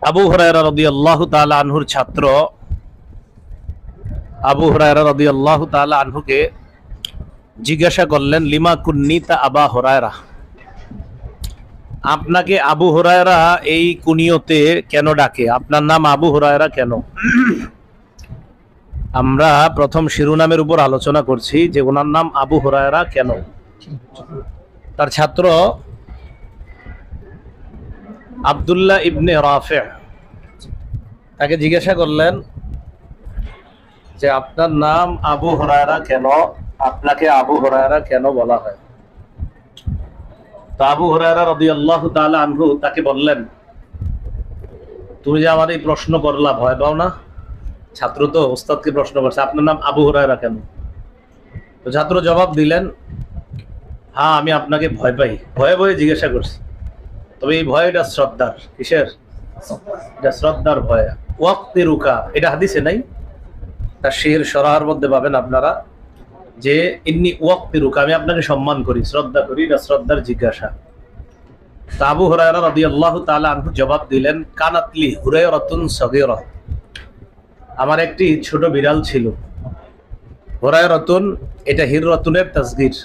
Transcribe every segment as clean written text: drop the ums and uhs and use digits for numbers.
আবু হুরায়রা রাদিয়াল্লাহু তাআলা আনহুর ছাত্র আবু হুরায়রা রাদিয়াল্লাহু তাআলা আনহুকে জিজ্ঞাসা করলেন, লিমা কুন্নিতা আবা হুরায়রা, আপনাকে আবু হুরায়রা এই কুনিয়তে কেন ডাকে? আপনার নাম আবু হুরায়রা কেন? আমরা প্রথম শিরোনামের উপর আলোচনা করছি যে ওনার নাম আবু হুরায়রা কেন। তার ছাত্র আব্দুল্লাহ ইবনে রাফি তাকে জিজ্ঞাসা করলেন যে আপনার নাম আবু হুরায়রা কেন, আপনাকে আবু হুরায়রা কেন বলা হয়? তো আবু হুরায়রা রাদিয়াল্লাহু তাআলা আনহু তাকে বললেন, তুমি যে আমার এই প্রশ্ন করলা, ভয় পাও না? ছাত্র তো ওস্তাদকে প্রশ্ন করছে, আপনার নাম আবু হুরায়রা কেন? তো ছাত্র জবাব দিলেন, হ্যাঁ আমি আপনাকে ভয় পাই, ভয়ে ভয়ে জিজ্ঞাসা করছি। তবে এই ভয়টা শ্রদ্ধার। কিসের? এটা শ্রদ্ধার ভয়। ওয়াক্তে রুকা, এটা হাদিসে নাই, তার শের সরাহার মধ্যে পাবেন আপনারা, যে ইন্নি ওয়াক্তে রুকা, আমি আপনাকে সম্মান করি, শ্রদ্ধা করি, এটা শ্রদ্ধার জিজ্ঞাসা। তা আবু হুরায়রা রাদিয়াল্লাহু তাআলা আনহু জবাব দিলেন, কানাতলি হুরায়রাতুন সগীরা, আমার একটি ছোট বিড়াল ছিল। হুরায়রাতুন এটা হিররাতুনের তাসগীর,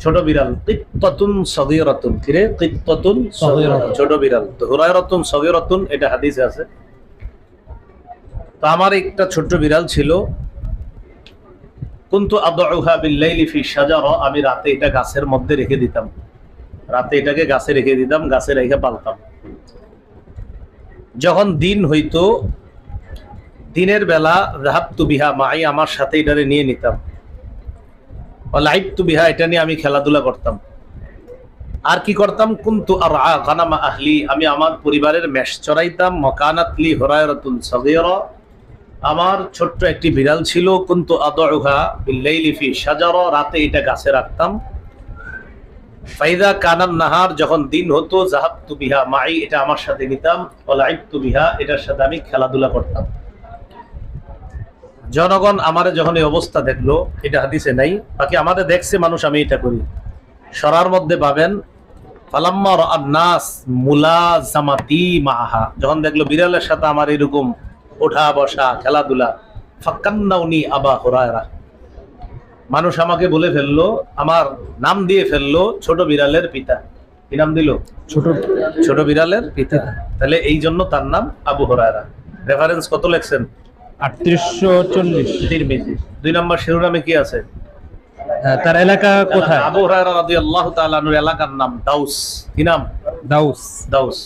ছোট বিড়াল। কিত্তাতুন সগীরাতুন, কিরে কিত্তাতুন সগীরাতুন, ছোট বিড়াল। তো হুরায়রাতুন সগীরাতুন এটা হাদিসে আছে। তো আমার একটা ছোট্ট বিড়াল ছিল, কুনতু আদউহা বিল্লাইলি ফি শাজারা, আমি রাতে এটা গাছের মধ্যে রেখে দিতাম, রাতে এটাকে গাছে রেখে দিতাম, গাছে রেখে পালতাম। যখন দিন হইতো, দিনের বেলা যাহাবতু বিহা মাই, আমার সাথে এটারে নিয়ে নিতাম। লাইবতু বিহা, এটা নিয়ে আমি খেলাধুলা করতাম। আর কি করতাম? কুনতু আরআ গানামা আহলি, আমি আমার পরিবারের মেষ চড়াইতাম। মাকানাতলি হুরায়রাতুন সগীরা, আমার ছোট্ট একটি বিড়াল ছিল। কুনতু আদউহা বিল্লাইলি ফি শাজারা, রাতে এটা গাছে রাখতাম। ফাইদা কানান নাহার, যখন দিন হতো, যাহাবতু বিহা মাই, এটা আমার সাথে নিতাম। লাইবতু বিহা, এটার সাথে আমি খেলাধুলা করতাম। জনগণ আমারে যখন এই অবস্থা দেখলো, এটা হাদিসে নাই, বাকি আমাদের দেখছে মানুষ আমি এটা করি, সরার মধ্যে পাবেন, ফালাম্মা রাআন নাস মুলাজামাতি মাহা, যখন দেখলো বিড়ালের সাথে আমার এরকম ওঠা বসা খেলাধুলা, ফাক্কান্নাউনি আবা হুরায়রা, মানুষ আমাকে বলে ফেললো, আমার নাম দিয়ে ফেললো ছোট বিড়ালের পিতা। কি নাম দিল? ছোট বিড়ালের পিতা। তাহলে এই জন্য তার নাম আবু হুরায়রা। রেফারেন্স কত লেখছেন? 3840। তিরমিজি। 2 নম্বর শিরোনামে কি আছে? তার এলাকা কোথায়? আবু হুরায়রা রাদিয়াল্লাহু তাআলা আনহুর এলাকার নাম দাউস। কি নাম? দাউস। দাউস।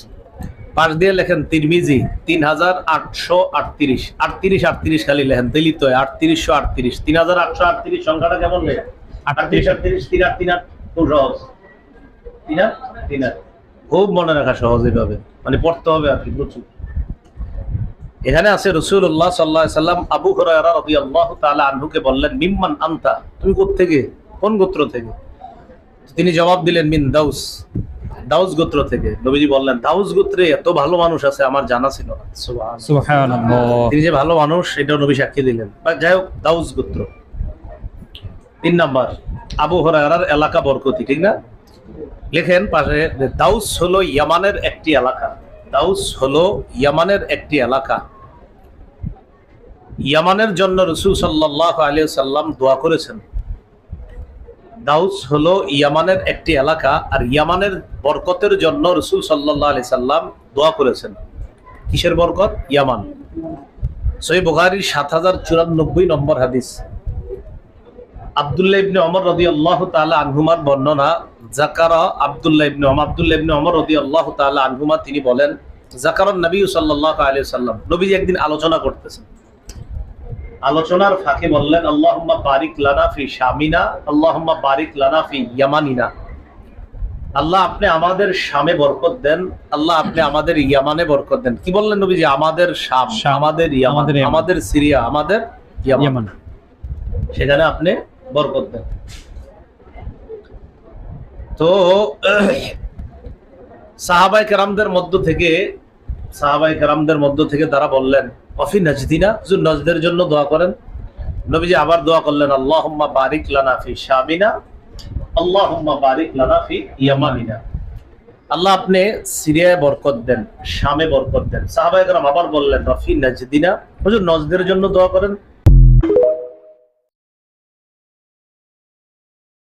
পাশ দিয়ে লেখেন তিরমিজি 3838, 38 খালি লেখেন, দিলিত হয় 3838। 3838 সংখ্যাটা কেমন লেখে? 38 38 খুব সহজ। 38 খুব মনে রাখা সহজ, এইভাবে মানে পড়তে হবে আর কি। এখানে আছে রাসূলুল্লাহ সাল্লাল্লাহু আলাইহি সাল্লাম আবু হুরায়রা রাদিয়াল্লাহু তাআলা আনহুকে বললেন, মিম্মান আনতা, তুমি কোত্থেকে, কোন গোত্র থেকে? তিনি জবাব দিলেন, মিন দাউস, দাউস গোত্র থেকে। নবীজি বললেন, দাউস গোত্রে এত ভালো মানুষ আছে আমার জানা ছিল না। সুবহানাল্লাহ। তিনি যে ভালো মানুষ এটাও নবী সাক্ষী দিলেন। যাই হোক, দাউস গোত্র। 3 নাম্বার, আবু হুরায়রার এলাকা বরকতি, ঠিক না? লেখেন পাশে, দাউস হলো ইয়ামানের একটি এলাকা। দাউস হলো ইয়ামানের একটি এলাকা। ইয়ামানের জন্য রাসূল সাল্লাল্লাহু আলাইহি সাল্লাম দোয়া করেছেন। দাউস হলো ইয়ামানের একটি এলাকা, আর ইয়ামানের বরকতের জন্য রাসূল সাল্লাল্লাহু আলাইহি সাল্লাম দোয়া করেছেন। কিসের বরকত? ইয়ামান। সহিহ বুখারীর 7094 নম্বর হাদিস। আব্দুল্লাহ ইবনে ওমর রাদিয়াল্লাহু তাআলা আনহুমার বর্ণনা, যাকারা আব্দুল্লাহ ইবনে ওমর রাদিয়াল্লাহু তাআলা আনহুমা, তিনি বলেন, যাকারান নবী সাল্লাল্লাহু আলাইহি সাল্লাম, নবীজি একদিন আলোচনা করতেছেন, আলোচনার ফাঁকে বললেন, আল্লাহুম্মা বারিক লানা ফি শামিনা, আল্লাহুম্মা বারিক লানা ফি ইয়ামানিনা, আল্লাহ আপনি আমাদের শামে বরকত দেন, আল্লাহ আপনি আমাদের ইয়ামানে বরকত দেন। কি বললেন নবীজি? আমাদের শাম, আমাদের ইয়ামান, আমাদের সিরিয়া, আমাদের ইয়ামান, সেখানে আপনি বরকত দেন। তো সাহাবায়ে কেরামদের মধ্য থেকে তারা বললেন, অফি নাজদিনা, হুজুর নজদের জন্য দোয়া করেন। নবীজি আবার দোয়া করলেন, আল্লাহুম্মা বারিক লানা ফি শামিনা, আল্লাহুম্মা বারিক লানা ফি ইয়ামানিনা, আল্লাহ আপনি সিরিয়ায় বরকত দেন, শামে বরকত দেন। সাহাবায়ে কেরাম আবার বললেন রফি নাজদিনা, হুজুর নজদের জন্য দোয়া করেন।